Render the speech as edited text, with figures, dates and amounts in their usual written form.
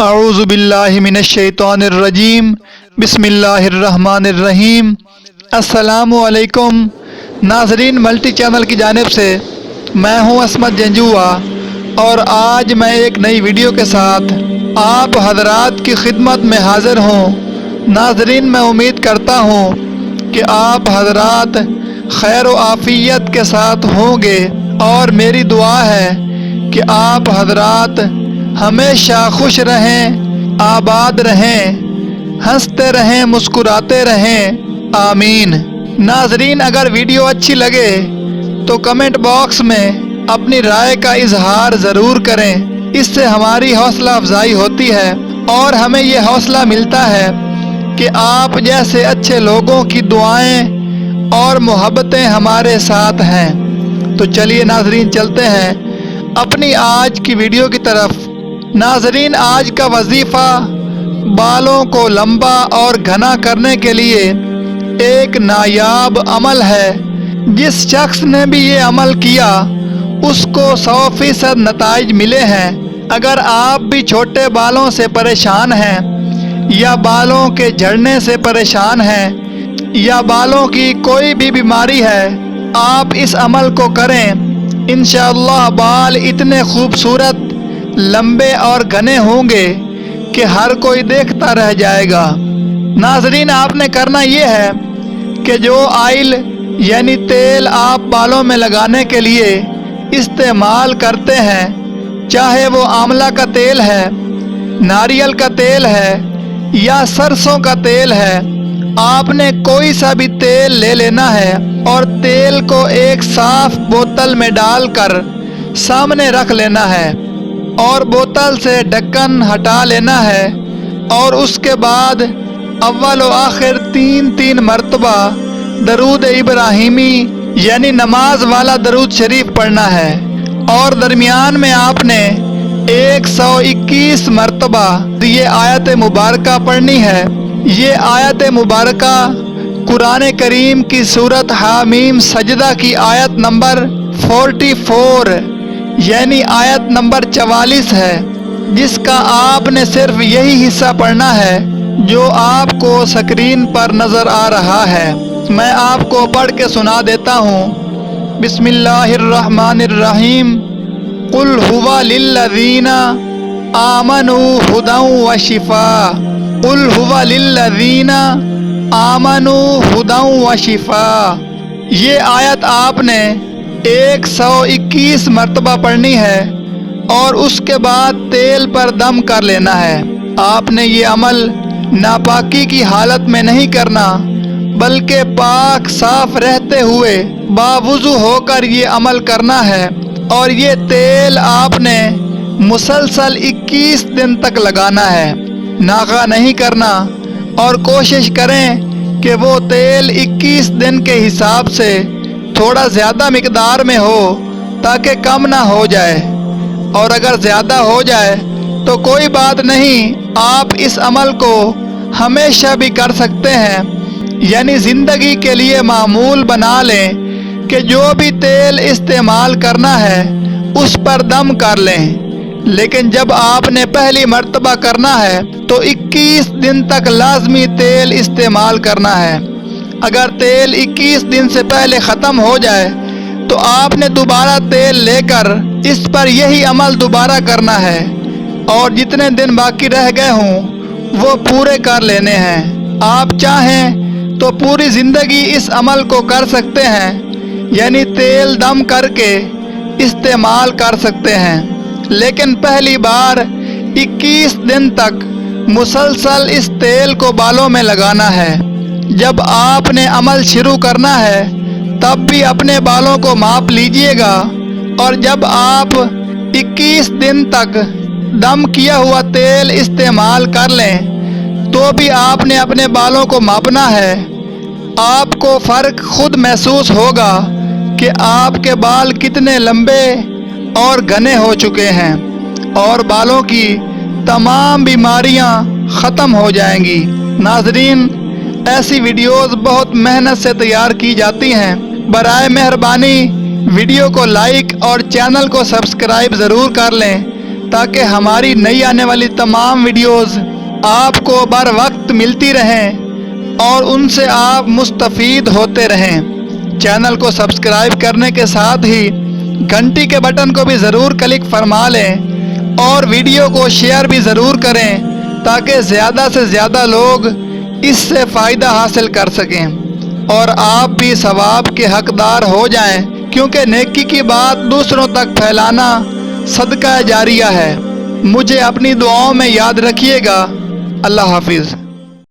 اعوذ باللہ من الشیطان الرجیم بسم اللہ الرحمن الرحیم۔ السلام علیکم ناظرین، ملٹی چینل کی جانب سے میں ہوں عصمت جنجوعہ، اور آج میں ایک نئی ویڈیو کے ساتھ آپ حضرات کی خدمت میں حاضر ہوں۔ ناظرین، میں امید کرتا ہوں کہ آپ حضرات خیر و عافیت کے ساتھ ہوں گے، اور میری دعا ہے کہ آپ حضرات ہمیشہ خوش رہیں، آباد رہیں، ہنستے رہیں، مسکراتے رہیں، آمین۔ ناظرین، اگر ویڈیو اچھی لگے تو کمنٹ باکس میں اپنی رائے کا اظہار ضرور کریں، اس سے ہماری حوصلہ افزائی ہوتی ہے اور ہمیں یہ حوصلہ ملتا ہے کہ آپ جیسے اچھے لوگوں کی دعائیں اور محبتیں ہمارے ساتھ ہیں۔ تو چلیے ناظرین، چلتے ہیں اپنی آج کی ویڈیو کی طرف۔ ناظرین، آج کا وظیفہ بالوں کو لمبا اور گھنا کرنے کے لیے ایک نایاب عمل ہے۔ جس شخص نے بھی یہ عمل کیا اس کو 100% نتائج ملے ہیں۔ اگر آپ بھی چھوٹے بالوں سے پریشان ہیں، یا بالوں کے جھڑنے سے پریشان ہیں، یا بالوں کی کوئی بھی بیماری ہے، آپ اس عمل کو کریں، انشاءاللہ بال اتنے خوبصورت، لمبے اور گھنے ہوں گے کہ ہر کوئی دیکھتا رہ جائے گا۔ ناظرین، آپ نے کرنا یہ ہے کہ جو آئل یعنی تیل آپ بالوں میں لگانے کے لیے استعمال کرتے ہیں، چاہے وہ آملہ کا تیل ہے، ناریل کا تیل ہے یا سرسوں کا تیل ہے، آپ نے کوئی سا بھی تیل لے لینا ہے اور تیل کو ایک صاف بوتل میں ڈال کر سامنے رکھ لینا ہے، اور بوتل سے ڈھکن ہٹا لینا ہے، اور اس کے بعد اول و آخر 3 مرتبہ درود ابراہیمی یعنی نماز والا درود شریف پڑھنا ہے، اور درمیان میں آپ نے 121 مرتبہ یہ آیت مبارکہ پڑھنی ہے۔ یہ آیت مبارکہ قرآن کریم کی سورۃ حامیم سجدہ کی آیت نمبر 44 یعنی آیت نمبر 44 ہے، جس کا آپ نے صرف یہی حصہ پڑھنا ہے جو آپ کو سکرین پر نظر آ رہا ہے۔ میں آپ کو پڑھ کے سنا دیتا ہوں۔ بسم اللہ الرحمن الرحیم۔ قل هو للذین آمنوا ھدی وشفاء۔ قل هو للذین آمنوا ھدی وشفاء۔ یہ آیت آپ نے 121 مرتبہ پڑھنی ہے، اور اس کے بعد تیل پر دم کر لینا ہے۔ آپ نے یہ عمل ناپاکی کی حالت میں نہیں کرنا، بلکہ پاک صاف رہتے ہوئے باوضو ہو کر یہ عمل کرنا ہے، اور یہ تیل آپ نے مسلسل 21 دن تک لگانا ہے، ناغہ نہیں کرنا، اور کوشش کریں کہ وہ تیل 21 دن کے حساب سے تھوڑا زیادہ مقدار میں ہو تاکہ کم نہ ہو جائے، اور اگر زیادہ ہو جائے تو کوئی بات نہیں، آپ اس عمل کو ہمیشہ بھی کر سکتے ہیں، یعنی زندگی کے لیے معمول بنا لیں کہ جو بھی تیل استعمال کرنا ہے اس پر دم کر لیں، لیکن جب آپ نے پہلی مرتبہ کرنا ہے تو 21 دن تک لازمی تیل استعمال کرنا ہے۔ اگر تیل 21 دن سے پہلے ختم ہو جائے تو آپ نے دوبارہ تیل لے کر اس پر یہی عمل دوبارہ کرنا ہے، اور جتنے دن باقی رہ گئے ہوں وہ پورے کر لینے ہیں۔ آپ چاہیں تو پوری زندگی اس عمل کو کر سکتے ہیں، یعنی تیل دم کر کے استعمال کر سکتے ہیں، لیکن پہلی بار 21 دن تک مسلسل اس تیل کو بالوں میں لگانا ہے۔ جب آپ نے عمل شروع کرنا ہے تب بھی اپنے بالوں کو ماپ لیجئے گا، اور جب آپ 21 دن تک دم کیا ہوا تیل استعمال کر لیں تو بھی آپ نے اپنے بالوں کو ماپنا ہے۔ آپ کو فرق خود محسوس ہوگا کہ آپ کے بال کتنے لمبے اور گھنے ہو چکے ہیں، اور بالوں کی تمام بیماریاں ختم ہو جائیں گی۔ ناظرین، ایسی ویڈیوز بہت محنت سے تیار کی جاتی ہیں، برائے مہربانی ویڈیو کو لائک اور چینل کو سبسکرائب ضرور کر لیں تاکہ ہماری نئی آنے والی تمام ویڈیوز آپ کو بر وقت ملتی رہیں اور ان سے آپ مستفید ہوتے رہیں۔ چینل کو سبسکرائب کرنے کے ساتھ ہی گھنٹی کے بٹن کو بھی ضرور کلک فرما لیں اور ویڈیو کو شیئر بھی ضرور کریں تاکہ زیادہ سے زیادہ لوگ اس سے فائدہ حاصل کر سکیں اور آپ بھی ثواب کے حقدار ہو جائیں، کیونکہ نیکی کی بات دوسروں تک پھیلانا صدقہ جاریہ ہے۔ مجھے اپنی دعاؤں میں یاد رکھیے گا۔ اللہ حافظ۔